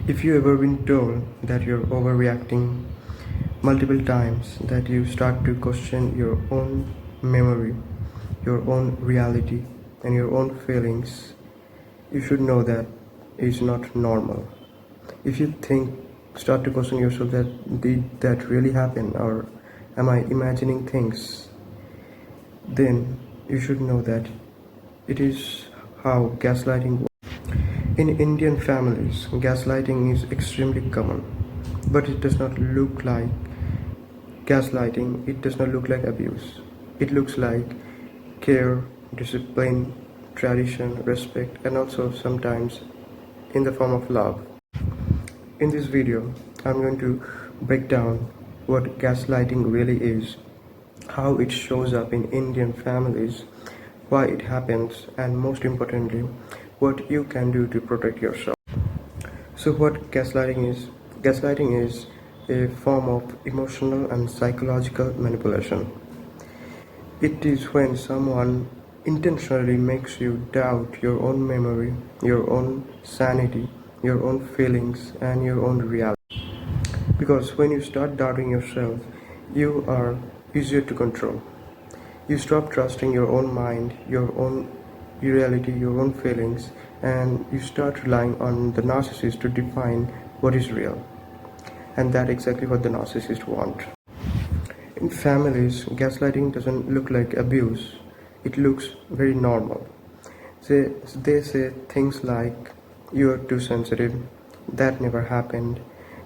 If you ever been told that you're overreacting multiple times, that you start to question your own memory, your own reality, and your own feelings, you should know that it's not normal. If you start to question yourself that did that really happen or am I imagining things, then you should know that it is how gaslighting works. In Indian families, gaslighting is extremely common, but it does not look like gaslighting, it does not look like abuse. It looks like care, discipline, tradition, respect, and also sometimes in the form of love. In this video, I'm going to break down what gaslighting really is, how it shows up in Indian families, why it happens, and most importantly, what you can do to protect yourself. So what gaslighting is? Gaslighting is a form of emotional and psychological manipulation. It is when someone intentionally makes you doubt your own memory, your own sanity, your own feelings, and your own reality. Because when you start doubting yourself, you are easier to control. You stop trusting your own mind, your own reality, your own feelings, and you start relying on the narcissist to define what is real. And that's exactly what the narcissist want. In families, gaslighting doesn't look like abuse. It looks very normal. They say things like, you're too sensitive, that never happened,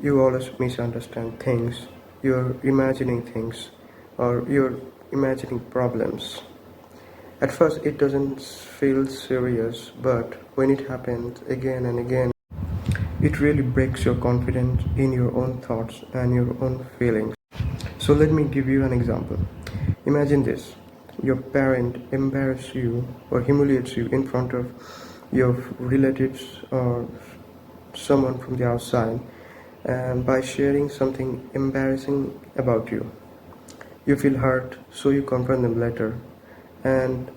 you always misunderstand things, you're imagining things, or you're imagining problems. At first, it doesn't feel serious, but when it happens again and again, it really breaks your confidence in your own thoughts and your own feelings. So let me give you an example. Imagine this. Your parent embarrasses you or humiliates you in front of your relatives or someone from the outside, and by sharing something embarrassing about you. You feel hurt, so you confront them later, and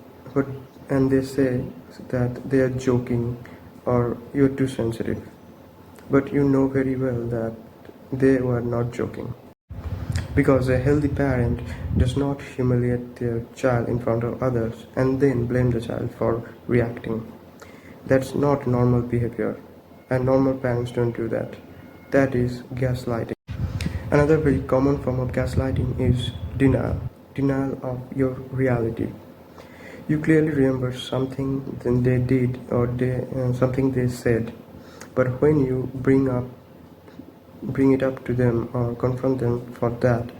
they say that they are joking or you're too sensitive. But you know very well that they were not joking. Because a healthy parent does not humiliate their child in front of others and then blame the child for reacting. That's not normal behavior, and normal parents don't do that. That is gaslighting. Another very common form of gaslighting is denial of your reality. You clearly remember something that they did or something they said, but when you bring it up to them or confront them for that,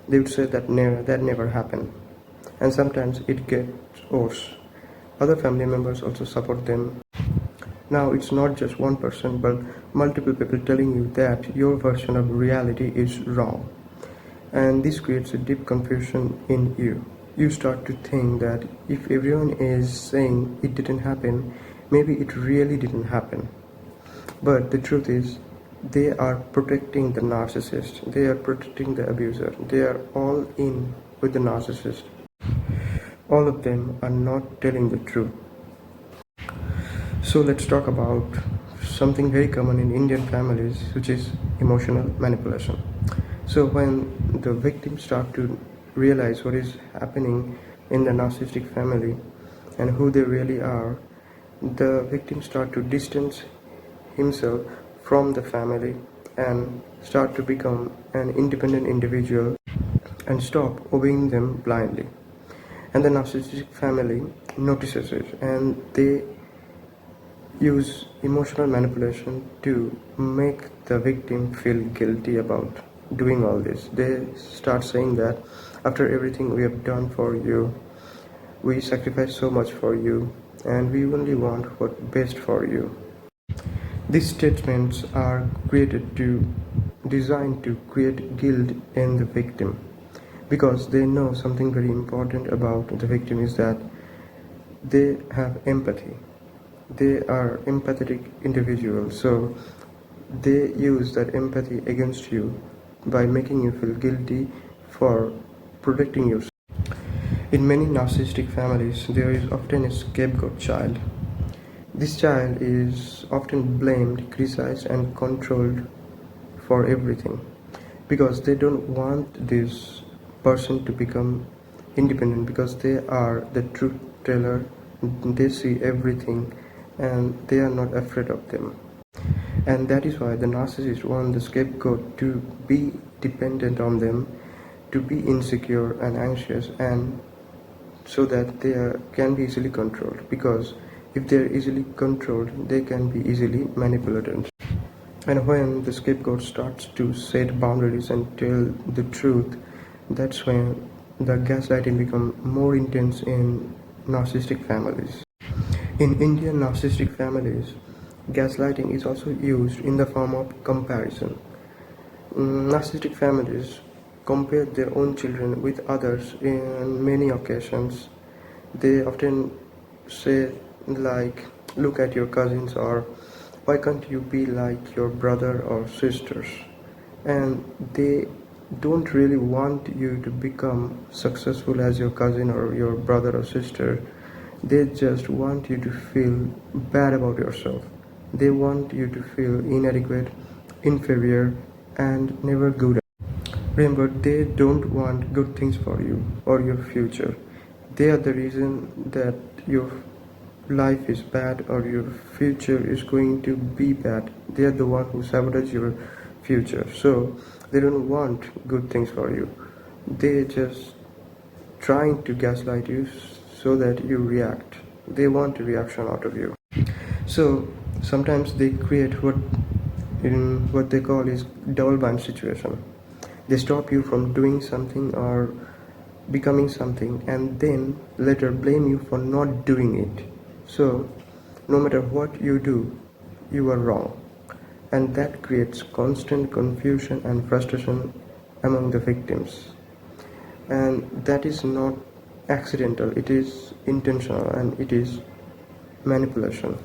they would say that never happened. And sometimes it gets worse. Other family members also support them. Now it's not just one person but multiple people telling you that your version of reality is wrong. And this creates a deep confusion in you. You start to think that if everyone is saying it didn't happen, maybe it really didn't happen. But the truth is, they are protecting the narcissist, they are protecting the abuser, they are all in with the narcissist. All of them are not telling the truth. So let's talk about something very common in Indian families, which is emotional manipulation. So when the victims start to realize what is happening in the narcissistic family and who they really are, the victims start to distance himself from the family and start to become an independent individual and stop obeying them blindly. And the narcissistic family notices it and they use emotional manipulation to make the victim feel guilty about doing all this. They start saying that after everything we have done for you, we sacrificed so much for you, and we only want what's best for you. These statements are designed to create guilt in the victim, because they know something very important about the victim is that they have empathy. They are empathetic individuals, so they use that empathy against you by making you feel guilty for protecting yourself. In many narcissistic families, there is often a scapegoat child. This child is often blamed, criticized, and controlled for everything because they don't want this person to become independent, because they are the truth teller, they see everything and they are not afraid of them. And that is why the narcissist want the scapegoat to be dependent on them, to be insecure and anxious, and so that can be easily controlled, because if they are easily controlled they can be easily manipulated. And when the scapegoat starts to set boundaries and tell the truth, that's when the gaslighting becomes more intense in narcissistic families. In Indian narcissistic families, gaslighting is also used in the form of comparison. Narcissistic families compare their own children with others in many occasions. They often say, like, look at your cousins, or why can't you be like your brother or sisters? And they don't really want you to become successful as your cousin or your brother or sister. They just want you to feel bad about yourself. They want you to feel inadequate, inferior, and never good. Remember, they don't want good things for you or your future. They are the reason that your life is bad or your future is going to be bad. They are the one who sabotage your future. So they don't want good things for you. They just trying to gaslight you so that you react. They want a reaction out of you. So sometimes they create what they call is double bind situation. They stop you from doing something or becoming something, and then later blame you for not doing it. So no matter what you do, you are wrong, and that creates constant confusion and frustration among the victims. And that is not accidental, it is intentional, and it is manipulation.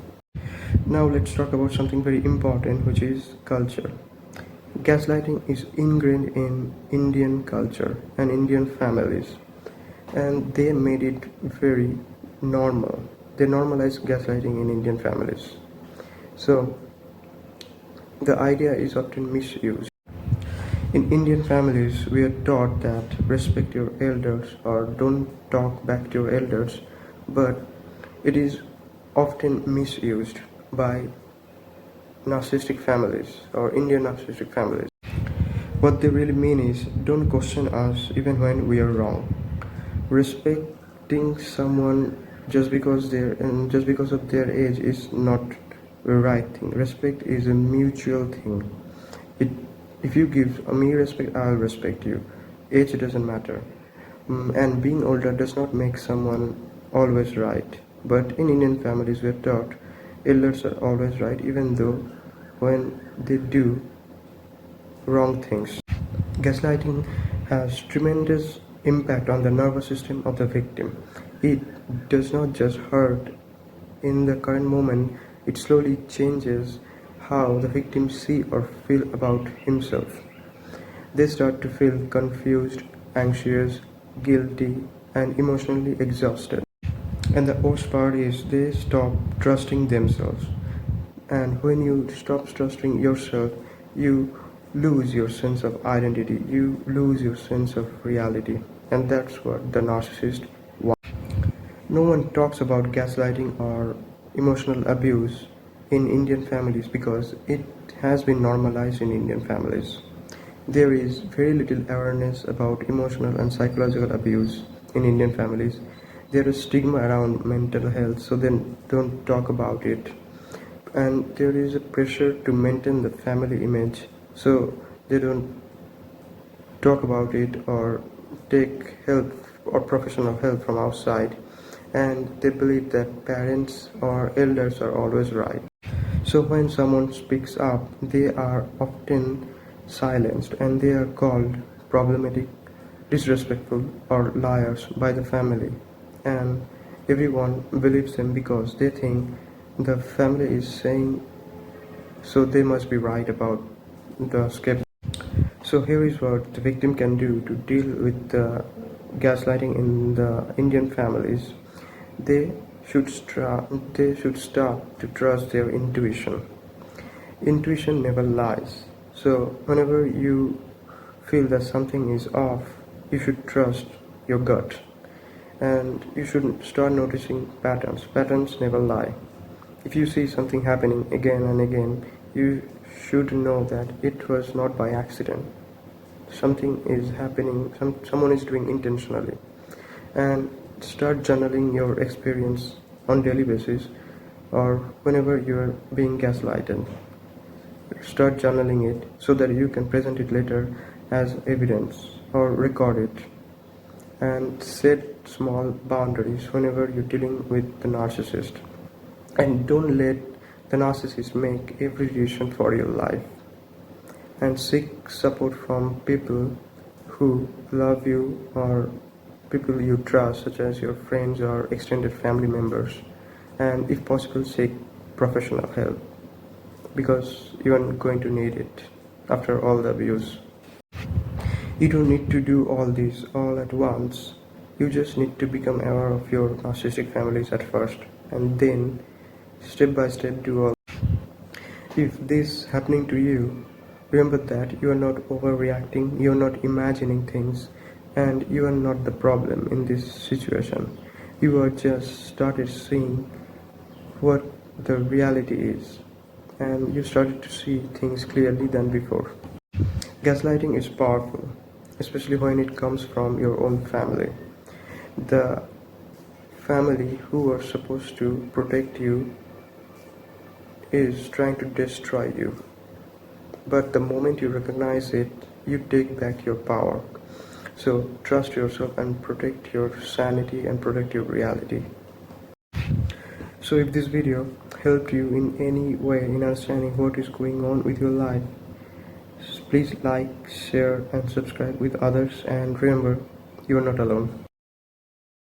Now let's talk about something very important, which is culture. Gaslighting is ingrained in Indian culture and Indian families, and they made it very normal. They normalized gaslighting in Indian families. So the idea is often misused. In Indian families, we are taught that respect your elders or don't talk back to your elders, but it is often misused by narcissistic families or Indian narcissistic families. What they really mean is, don't question us even when we are wrong. Respecting someone just because of their age is not the right thing. Respect is a mutual thing. It If you give me respect, I'll respect you. Age doesn't matter. And being older does not make someone always right. But in Indian families, we are taught elders are always right, even though when they do wrong things. Gaslighting has tremendous impact on the nervous system of the victim. It does not just hurt in the current moment, it slowly changes how the victim see or feel about himself. They start to feel confused, anxious, guilty, and emotionally exhausted. And the worst part is they stop trusting themselves. And when you stop trusting yourself, you lose your sense of identity, you lose your sense of reality. And that's what the narcissist wants. No one talks about gaslighting or emotional abuse in Indian families because it has been normalized in Indian families. There is very little awareness about emotional and psychological abuse in Indian families. There is stigma around mental health, so they don't talk about it. And there is a pressure to maintain the family image, so they don't talk about it or take help or professional help from outside. And they believe that parents or elders are always right. So when someone speaks up, they are often silenced and they are called problematic, disrespectful, or liars by the family. And everyone believes them because they think the family is saying so, they must be right about the scapegoat. So here is what the victim can do to deal with the gaslighting in the Indian families. They they should start to trust their intuition. Intuition never lies. So whenever you feel that something is off, you should trust your gut, and you should start noticing patterns. Patterns never lie. If you see something happening again and again, you should know that it was not by accident. Something is happening, someone is doing intentionally. And start journaling your experience on daily basis, or whenever you are being gaslighted. Start journaling it so that you can present it later as evidence or record it. And set small boundaries whenever you're dealing with the narcissist. And don't let the narcissist make every decision for your life. And seek support from people who love you or people you trust, such as your friends or extended family members. And if possible, seek professional help, because you are going to need it after all the abuse. You don't need to do all this all at once. You just need to become aware of your narcissistic families at first, and then step by step do all. If this is happening to you, remember that you are not overreacting, you are not imagining things, and you are not the problem in this situation. You are just started seeing what the reality is, and you started to see things clearly than before. Gaslighting is powerful, especially when it comes from your own family. The family who are supposed to protect you is trying to destroy you. But the moment you recognize it, you take back your power. So trust yourself and protect your sanity and protect your reality. So if this video helped you in any way in understanding what is going on with your life, please like, share and subscribe with others, and remember, you are not alone.